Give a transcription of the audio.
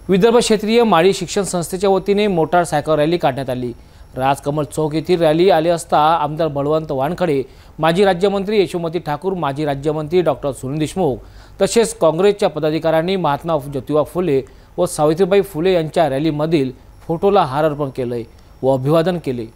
विदर्भ क्षेत्रीय माळी शिक्षण संस्थेच्या वतीने मोटारसायकल रॅली काढण्यात आली। राजकमल चौक येथील रॅली आले असता आमदार बळवंत वानखडे, माजी राज्यमंत्री यशोमती ठाकूर, माजी राज्यमंत्री डॉक्टर सुनील देशमुख तसेच काँग्रेसच्या पदाधिकाऱ्यांनी महात्मा ज्योतिबा फुले व सावित्रीबाई फुले यांच्या रॅलीमधील फोटोला हार अर्पण केले व अभिवादन केले।